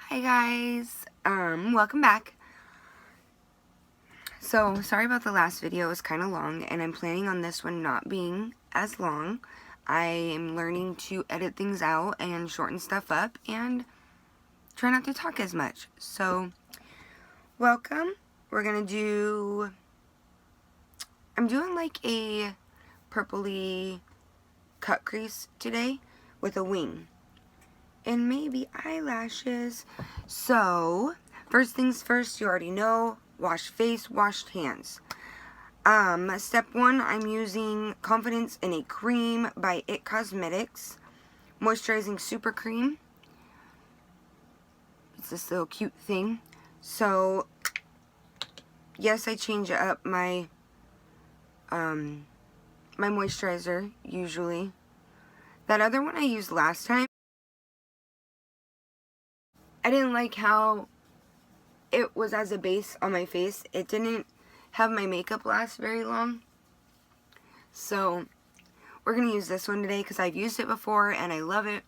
Hi guys, welcome back. So, sorry about the last video, it was kind of long, and I'm planning on this one not being as long. I am learning to edit things out and shorten stuff up and try not to talk as much. So, welcome. We're gonna do, I'm doing like a purpley cut crease today with a wing. And maybe eyelashes. So, first things first, you already know, wash face, washed hands. Step 1, I'm using Confidence in a Cream by IT Cosmetics. Moisturizing Super Cream. It's this little cute thing. So, yes, I change up my, my moisturizer, usually. That other one I used last time, I didn't like how it was as a base on my face. It didn't have my makeup last very long. So we're going to use this one today because I've used it before and I love it.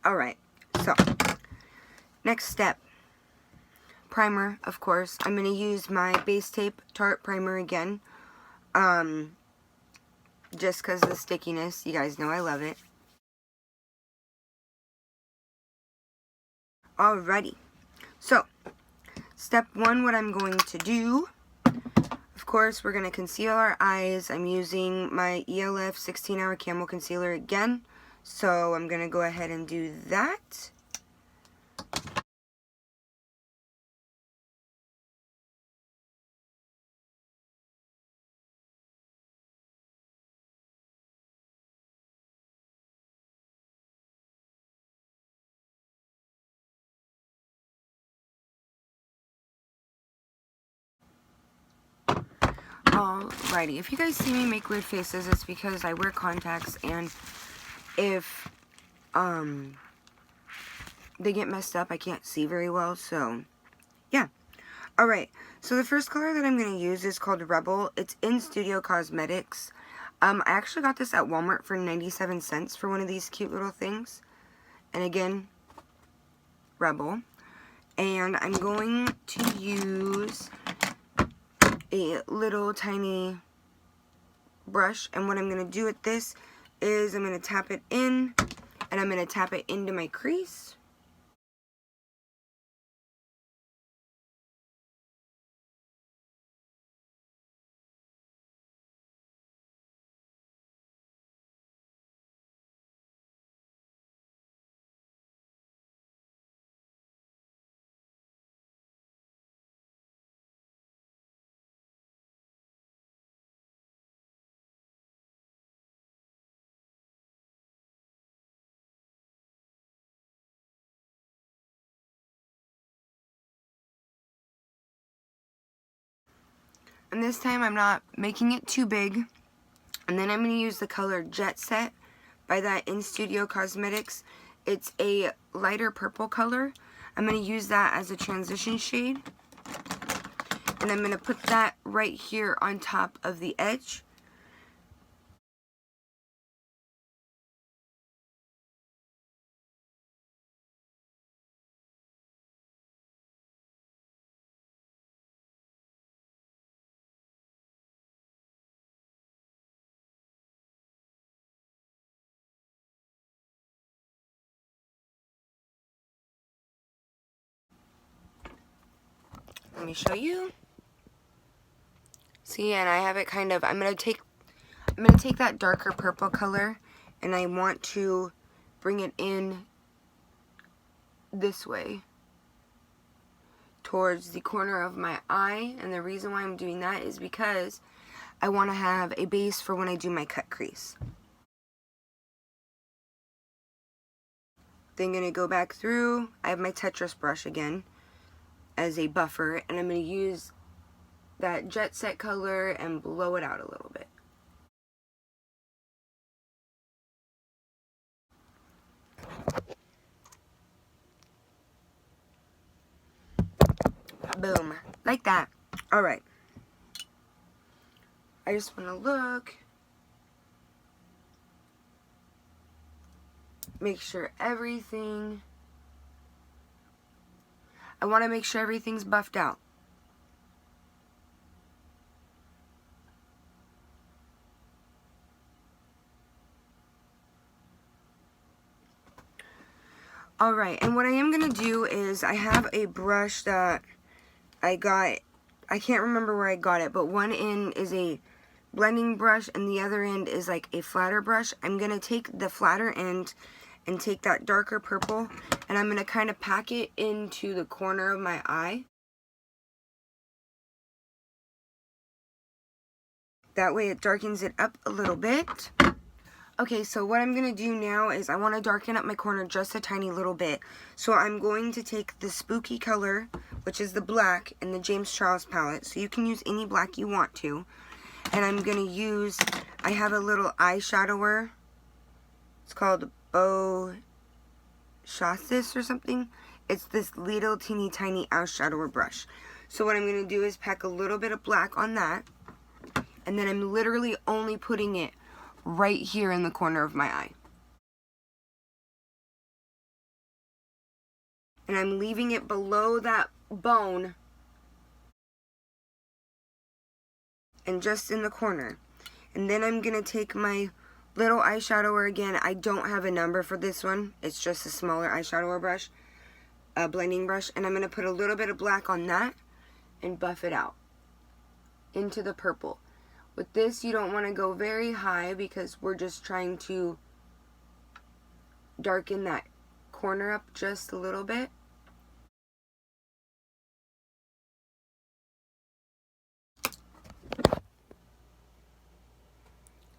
Alright, so next step. Primer, of course. I'm going to use my Base Tape Tarte Primer again. Just because of the stickiness. You guys know I love it. Alrighty. So, step 1, what I'm going to do, of course, we're going to conceal our eyes. I'm using my E.L.F 16-Hour Camo Concealer again. So, I'm going to go ahead and do that. Alrighty, if you guys see me make weird faces, it's because I wear contacts, and if, they get messed up, I can't see very well, so, yeah. Alright, so the first color that I'm going to use is called Rebel. It's InStudio Cosmetics. I actually got this at Walmart for 97 cents for one of these cute little things. And again, Rebel. And I'm going to use a little tiny brush, and what I'm going to do with this is I'm going to tap it in, and I'm going to tap it into my crease. And this time I'm not making it too big. And then I'm going to use the color Jet Set by that InStudio Cosmetics. It's a lighter purple color. I'm going to use that as a transition shade. And I'm going to put that right here on top of the edge. Let me show you. See, and I have it kind of, I'm gonna take that darker purple color, and I want to bring it in this way towards the corner of my eye. And the reason why I'm doing that is because I want to have a base for when I do my cut crease. Then I'm gonna go back through. I have my Tetris brush again as a buffer, and I'm going to use that Jet Set color and blow it out a little bit. Boom. Like that. Alright. I just want to make sure I want to make sure everything's buffed out. Alright, and what I am going to do is I have a brush that I got, I can't remember where I got it, but one end is a blending brush and the other end is like a flatter brush. I'm going to take the flatter end and take that darker purple and I'm going to kind of pack it into the corner of my eye. That way it darkens it up a little bit. Okay, so what I'm going to do now is I want to darken up my corner just a tiny little bit. So I'm going to take the Spooky color, which is the black, in the James Charles palette. So you can use any black you want to. And I'm going to use, I have a little eyeshadower. It's called Beau Chassis or something. It's this little teeny tiny eyeshadower brush. So what I'm going to do is pack a little bit of black on that. And then I'm literally only putting it right here in the corner of my eye. And I'm leaving it below that bone and just in the corner. And then I'm going to take my little eyeshadower again. I don't have a number for this one. It's just a smaller eyeshadower brush, a blending brush. And I'm going to put a little bit of black on that and buff it out into the purple. With this, you don't want to go very high because we're just trying to darken that corner up just a little bit.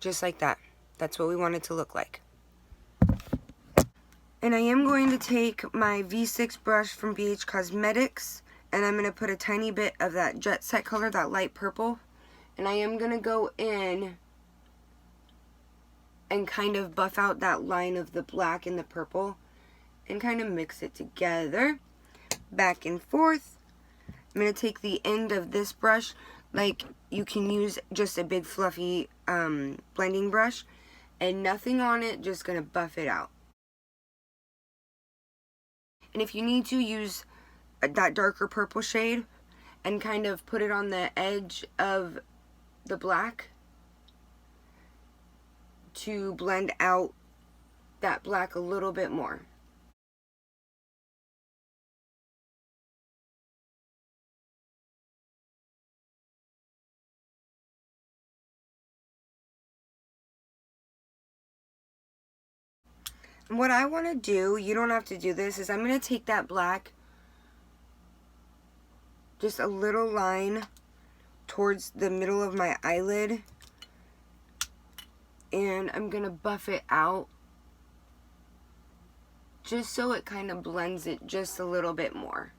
Just like that. That's what we want it to look like. And I am going to take my V6 brush from BH Cosmetics and I'm going to put a tiny bit of that Jet Set color, that light purple. And I am going to go in and kind of buff out that line of the black and the purple and kind of mix it together, back and forth. I'm going to take the end of this brush, like you can use just a big fluffy blending brush, and nothing on it, just going to buff it out. And if you need to, use that darker purple shade and kind of put it on the edge of the black to blend out that black a little bit more. And what I want to do, you don't have to do this, is I'm going to take that black, just a little line towards the middle of my eyelid, and I'm going to buff it out just so it kind of blends it just a little bit more.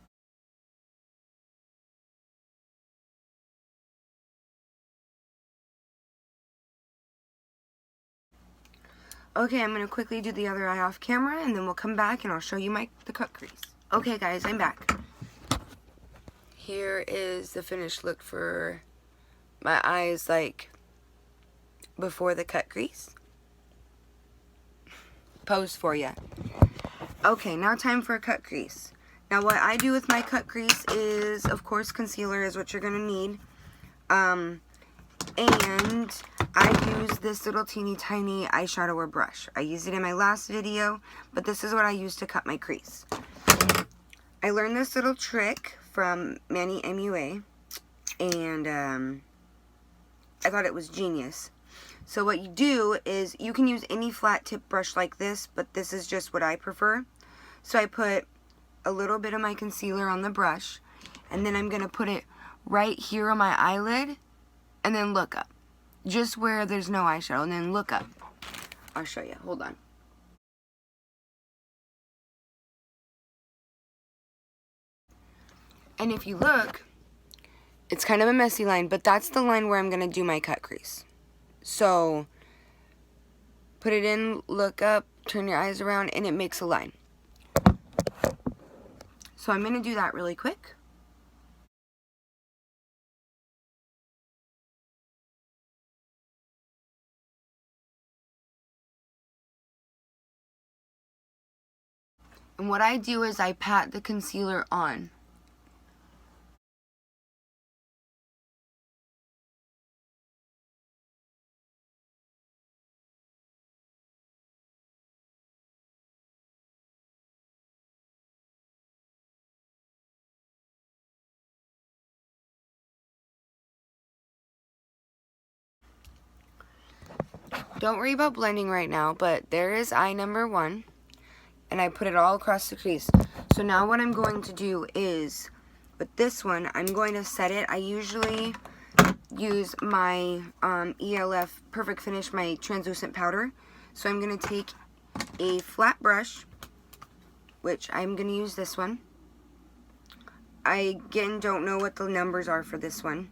Okay, I'm going to quickly do the other eye off camera and then we'll come back and I'll show you the cut crease. Okay guys, I'm back. Here is the finished look for my eyes, like before the cut crease. Pose for you. Okay, now time for a cut crease. Now what I do with my cut crease is, of course, concealer is what you're going to need. And I use this little teeny tiny eyeshadow brush. I used it in my last video, but this is what I use to cut my crease. I learned this little trick from Manny MUA, and I thought it was genius. So what you do is, you can use any flat tip brush like this, but this is just what I prefer. So I put a little bit of my concealer on the brush, and then I'm going to put it right here on my eyelid, and then look up. Just where there's no eyeshadow, and then look up. I'll show you. Hold on. And if you look, it's kind of a messy line, but that's the line where I'm going to do my cut crease. So, put it in, look up, turn your eyes around, and it makes a line. So I'm going to do that really quick. And what I do is I pat the concealer on. Don't worry about blending right now, but there is eye number 1. And I put it all across the crease. So now what I'm going to do is, with this one, I'm going to set it. I usually use my E.L.F. Perfect Finish, my translucent powder. So I'm going to take a flat brush, which I'm going to use this one. I, again, don't know what the numbers are for this one.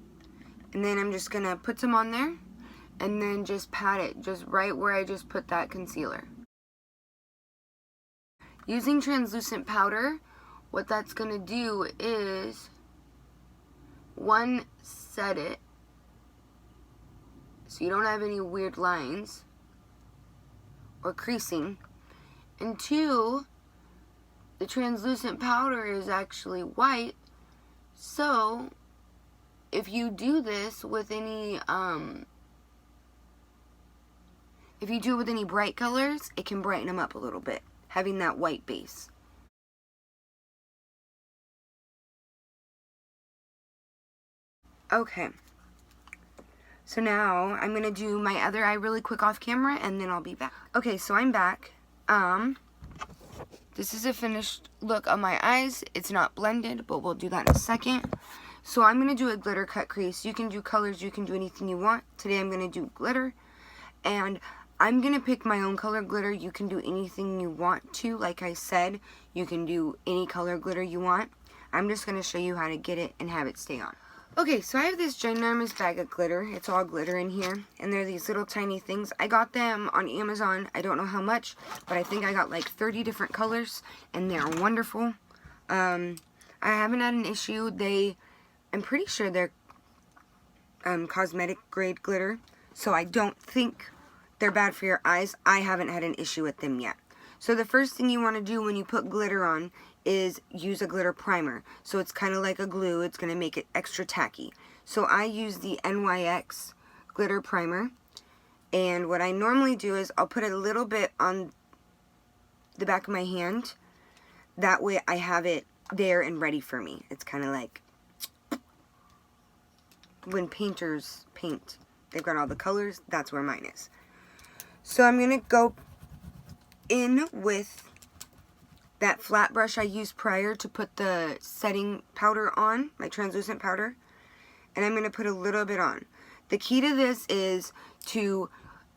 And then I'm just going to put some on there, and then just pat it just right where I just put that concealer. Using translucent powder, what that's going to do is, 1, set it so you don't have any weird lines or creasing, and 2, the translucent powder is actually white, so if you do this with any if you do it with any bright colors, it can brighten them up a little bit, having that white base. Okay, so now I'm going to do my other eye really quick off camera, and then I'll be back. Okay, so I'm back. This is a finished look of my eyes. It's not blended, but we'll do that in a second. So I'm going to do a glitter cut crease. You can do colors, you can do anything you want. Today I'm going to do glitter, and I'm going to pick my own color glitter. You can do anything you want to. Like I said, you can do any color glitter you want. I'm just going to show you how to get it and have it stay on. Okay, so I have this ginormous bag of glitter. It's all glitter in here, and they're these little tiny things. I got them on Amazon. I don't know how much, but I think I got like 30 different colors, and they're wonderful. I haven't had an issue. I'm pretty sure they're cosmetic grade glitter, so I don't think they're bad for your eyes. I haven't had an issue with them yet. So the first thing you want to do when you put glitter on is use a glitter primer. So it's kind of like a glue. It's going to make it extra tacky. So I use the NYX glitter primer. And what I normally do is I'll put a little bit on the back of my hand. That way I have it there and ready for me. It's kind of like when painters paint. They've got all the colors. That's where mine is. So I'm going to go in with that flat brush I used prior to put the setting powder on, my translucent powder, and I'm going to put a little bit on. The key to this is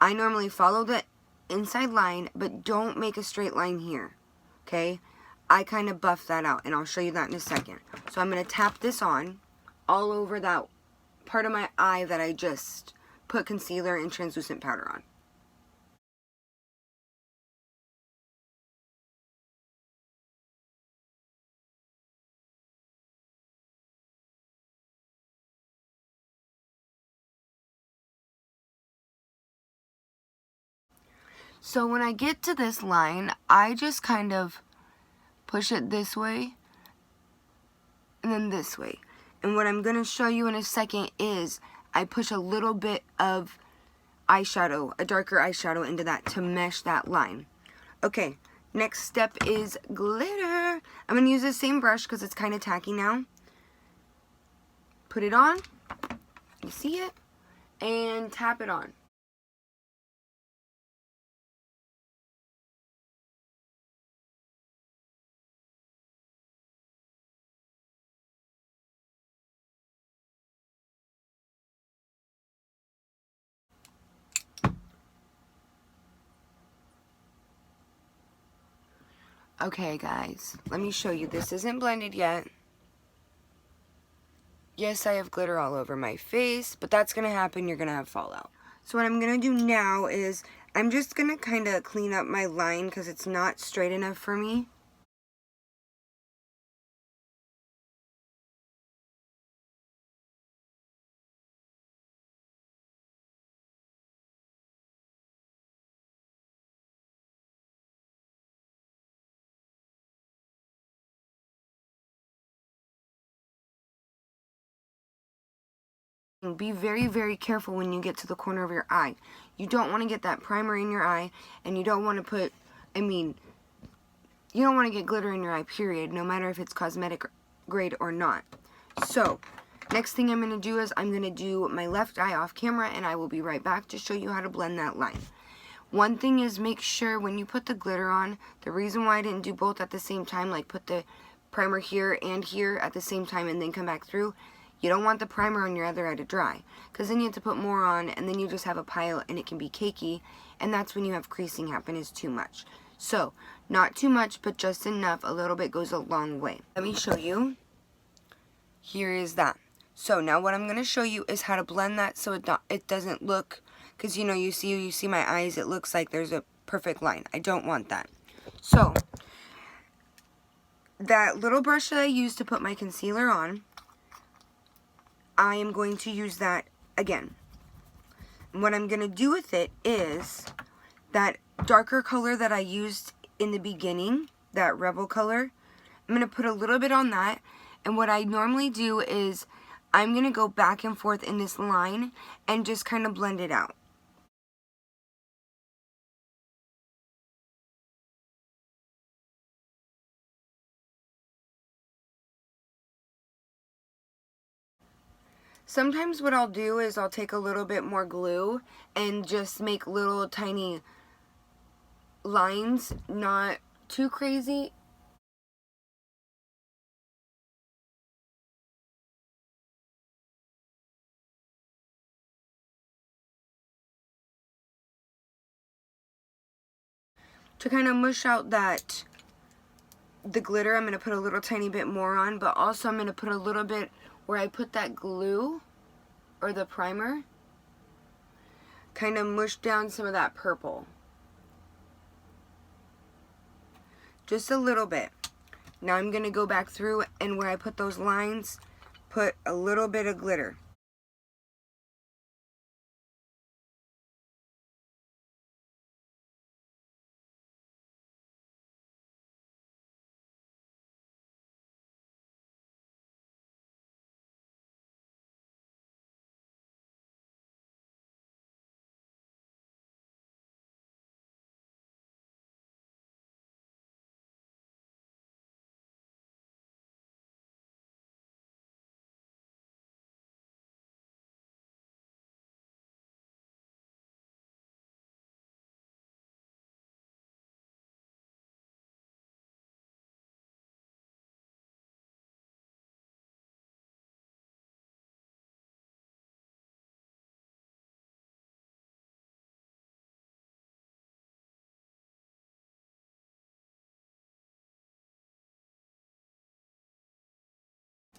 I normally follow the inside line, but don't make a straight line here, okay? I kind of buff that out, and I'll show you that in a second. So I'm going to tap this on all over that part of my eye that I just put concealer and translucent powder on. So when I get to this line, I just kind of push it this way and then this way. And what I'm going to show you in a second is I push a little bit of eyeshadow, a darker eyeshadow into that to mesh that line. Okay, next step is glitter. I'm going to use the same brush because it's kind of tacky now. Put it on, you see it, and tap it on. Okay guys, let me show you. This isn't blended yet. Yes, I have glitter all over my face, but that's going to happen. You're going to have fallout. So what I'm going to do now is I'm just going to kind of clean up my line because it's not straight enough for me. Be very, very careful when you get to the corner of your eye. You don't want to get that primer in your eye, and you don't want to put, you don't want to get glitter in your eye, period, no matter if it's cosmetic grade or not. So, next thing I'm going to do is I'm going to do my left eye off camera, and I will be right back to show you how to blend that line. One thing is, make sure when you put the glitter on, the reason why I didn't do both at the same time, like put the primer here and here at the same time and then come back through, you don't want the primer on your other eye to dry, because then you have to put more on, and then you just have a pile, and it can be cakey, and that's when you have creasing happen, is too much. So, not too much, but just enough. A little bit goes a long way. Let me show you. Here is that. So, now what I'm going to show you is how to blend that so it doesn't look, because you see my eyes, it looks like there's a perfect line. I don't want that. So, that little brush that I used to put my concealer on, I am going to use that again. And what I'm going to do with it is that darker color that I used in the beginning, that Rebel color, I'm going to put a little bit on that. And what I normally do is I'm going to go back and forth in this line and just kind of blend it out. Sometimes what I'll do is I'll take a little bit more glue and just make little tiny lines, not too crazy. To kind of mush out the glitter, I'm going to put a little tiny bit more on, but also I'm going to put a little bit where I put that glue or the primer, kind of mush down some of that purple. Just a little bit. Now I'm going to go back through, and where I put those lines, put a little bit of glitter.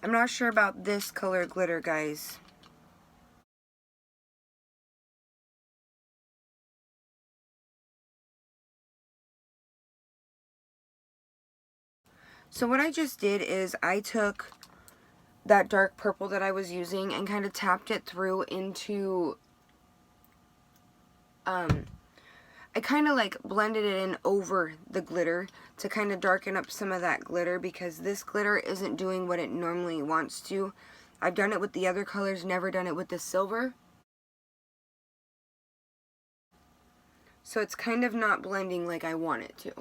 I'm not sure about this color glitter, guys. So what I just did is I took that dark purple that I was using and kind of tapped it through into, I kind of like blended it in over the glitter to kind of darken up some of that glitter, because this glitter isn't doing what it normally wants to. I've done it with the other colors, never done it with the silver. So it's kind of not blending like I want it to.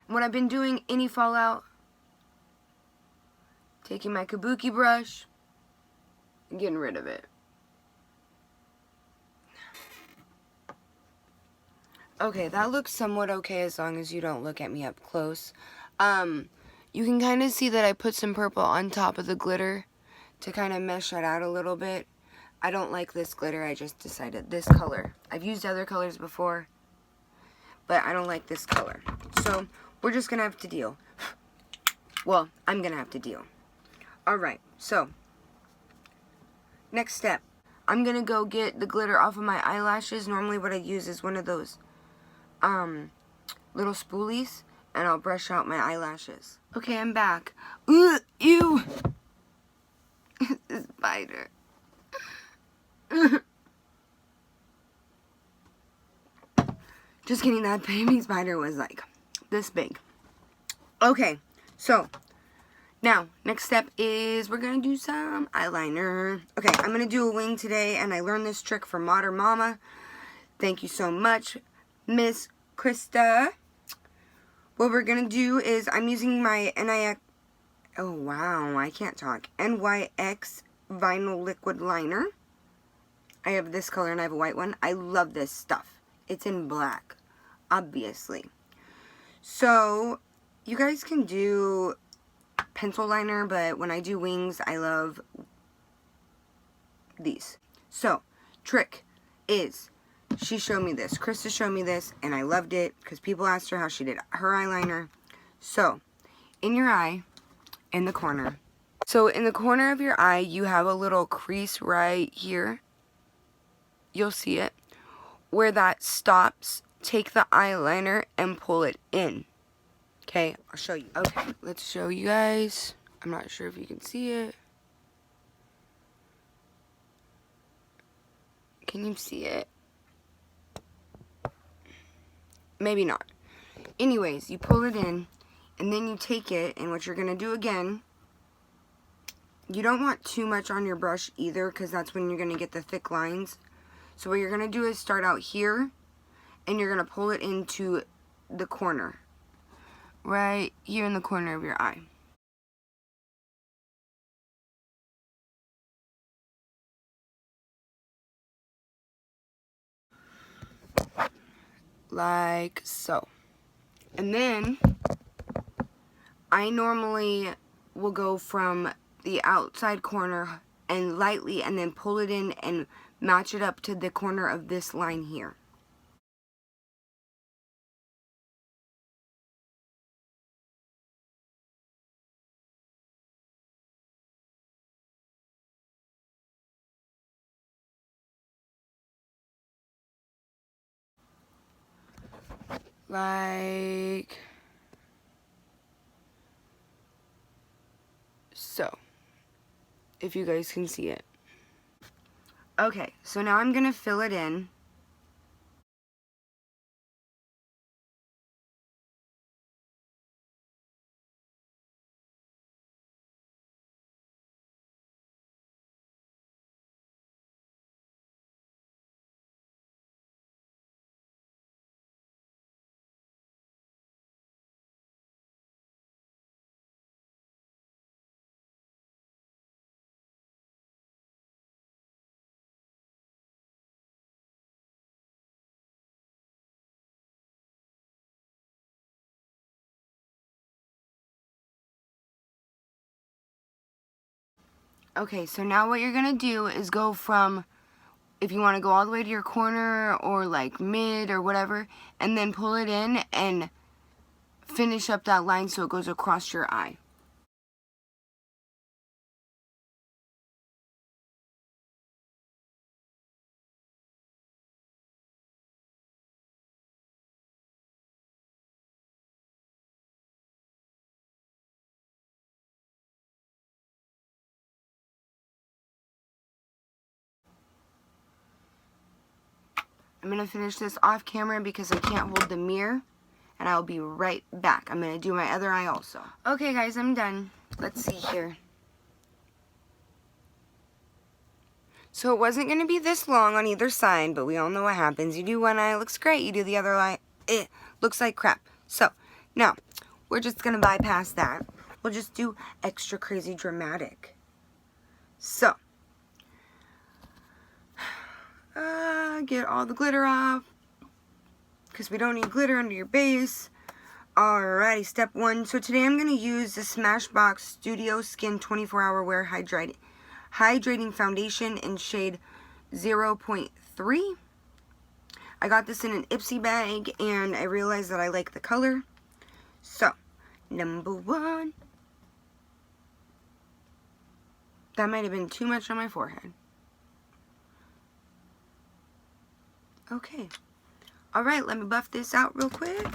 When I've been doing any fallout, taking my Kabuki brush and getting rid of it. Okay, that looks somewhat okay as long as you don't look at me up close. You can kind of see that I put some purple on top of the glitter to kind of mesh that out a little bit. I don't like this glitter, I just decided this color. I've used other colors before, but I don't like this color. So, we're just going to have to deal. Well, I'm going to have to deal. Alright, so, next step. I'm going to go get the glitter off of my eyelashes. Normally what I use is one of those little spoolies, and I'll brush out my eyelashes. Okay, I'm back. Ugh, ew! It's a spider. Just kidding, that baby spider was like this big. Okay, so now next step is we're gonna do some eyeliner. Okay, I'm gonna do a wing today, and I learned this trick from Modern Mama. Thank you so much, Miss Krista. What we're gonna do is I'm using my NYX vinyl liquid liner. I have this color and I have a white one. I love this stuff. It's in black, obviously. So you guys can do pencil liner, but when I do wings, I love these. So trick is, she showed me this, Krista showed me this, and I loved it because people asked her how she did her eyeliner. So in your eye, in the corner, so in the corner of your eye, you have a little crease right here. You'll see it. Where that stops, take the eyeliner and pull it in. Okay, I'll show you. Okay, let's show you guys. I'm not sure if you can see it. Can you see it? Maybe not. Anyways, you pull it in, and then you take it, and what you're going to do again, you don't want too much on your brush either, because that's when you're going to get the thick lines. So what you're going to do is start out here, and you're going to pull it into the corner. Right here in the corner of your eye. Like so. And then I normally will go from the outside corner and lightly and then pull it in and match it up to the corner of this line here. Like so, if you guys can see it. Okay, so now I'm gonna fill it in. Okay, so now what you're gonna do is go from, if you want to go all the way to your corner or like mid or whatever, and then pull it in and finish up that line so it goes across your eye. I'm going to finish this off camera because I can't hold the mirror, and I'll be right back. I'm going to do my other eye also. Okay guys, I'm done. Let's see here. So it wasn't going to be this long on either side, but we all know what happens. You do one eye, it looks great. You do the other eye, it looks like crap. So now we're just going to bypass that. We'll just do extra crazy dramatic. So get all the glitter off, because we don't need glitter under your base. Alrighty, step one. So today I'm going to use the Smashbox Studio Skin 24-Hour Wear Hydrating Foundation in shade 0.3. I got this in an IPSY bag, and I realized that I like the color. So, number one. That might have been too much on my forehead. Okay. Alright, let me buff this out real quick.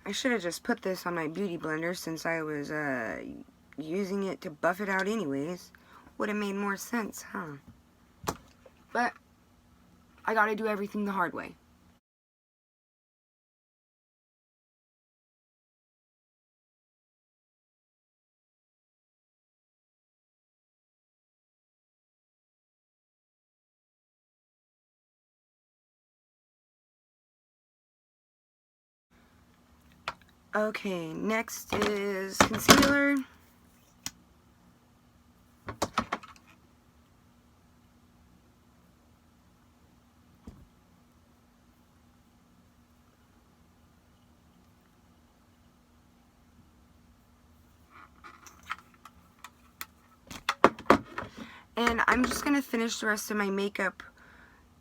I should have just put this on my beauty blender since I was using it to buff it out anyways. Would have made more sense, huh? But I gotta do everything the hard way. Okay, next is concealer. And I'm just going to finish the rest of my makeup.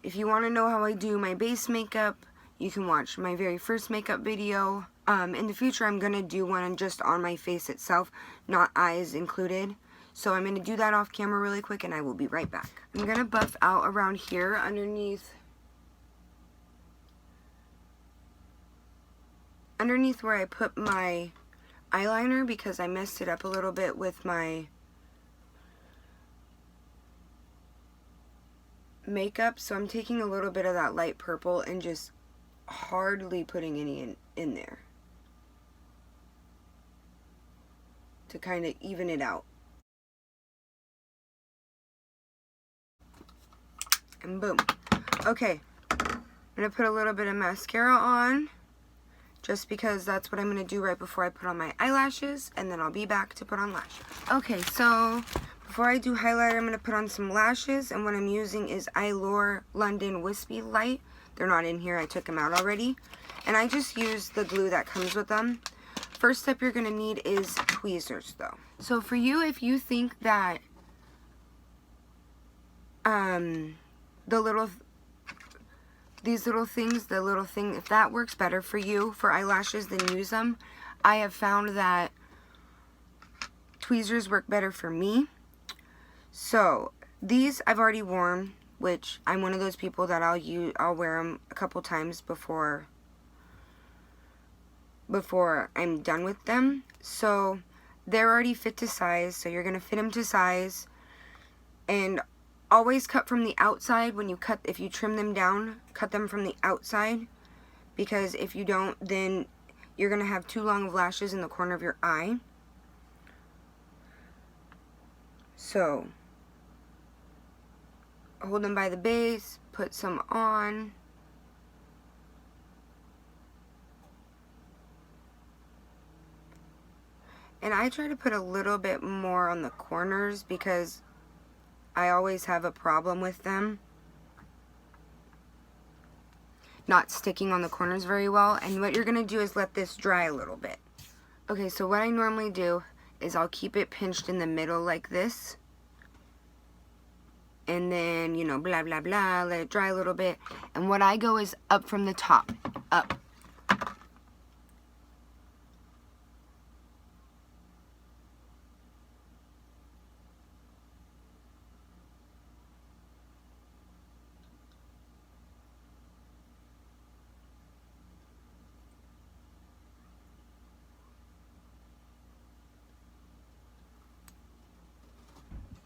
If you want to know how I do my base makeup, you can watch my very first makeup video. In the future, I'm going to do one just on my face itself, not eyes included. So I'm going to do that off camera really quick, and I will be right back. I'm going to buff out around here underneath where I put my eyeliner, because I messed it up a little bit with my makeup. So I'm taking a little bit of that light purple and just hardly putting any in there to kind of even it out. And boom. Okay, I'm going to put a little bit of mascara on, just because that's what I'm going to do right before I put on my eyelashes, and then I'll be back to put on lashes. Okay, so before I do highlighter, I'm going to put on some lashes, and what I'm using is Eyelure London Wispy Light. They're not in here, I took them out already. And I just use the glue that comes with them. First step you're going to need is tweezers, though. So for you, if you think that these little things, if that works better for you for eyelashes, then use them. I have found that tweezers work better for me. So these I've already worn, which I'm one of those people that I'll wear them a couple times before I'm done with them. So they're already fit to size, so you're gonna fit them to size. And always cut from the outside when you cut. If you trim them down, cut them from the outside, because if you don't, then you're gonna have too long of lashes in the corner of your eye. So hold them by the base, put some on. And I try to put a little bit more on the corners because I always have a problem with them not sticking on the corners very well. And what you're going to do is let this dry a little bit. Okay, so what I normally do is I'll keep it pinched in the middle like this. And then, you know, blah, blah, blah, let it dry a little bit. And what I go is up from the top, up.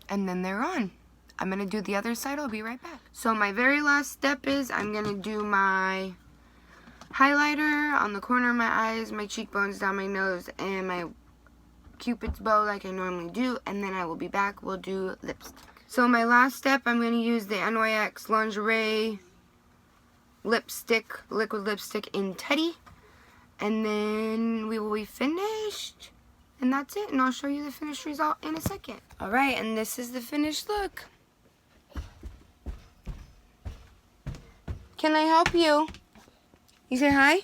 And then they're on. I'm going to do the other side. I'll be right back. So my very last step is I'm going to do my highlighter on the corner of my eyes, my cheekbones, down my nose, and my Cupid's bow like I normally do. And then I will be back. We'll do lipstick. So my last step, I'm going to use the NYX Lingerie lipstick, liquid lipstick in Teddy. And then we will be finished. And that's it, and I'll show you the finished result in a second. Alright, and this is the finished look. Can I help you? You say hi?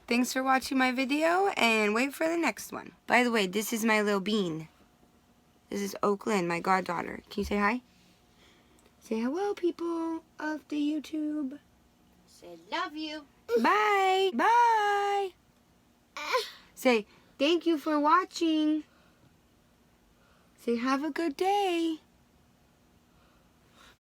Thanks for watching my video, and wait for the next one. By the way, this is my little bean. This is Oakland, my goddaughter. Can you say hi? Say hello, people of the YouTube. Say love you. Bye. Bye. Say thank you for watching. Say have a good day.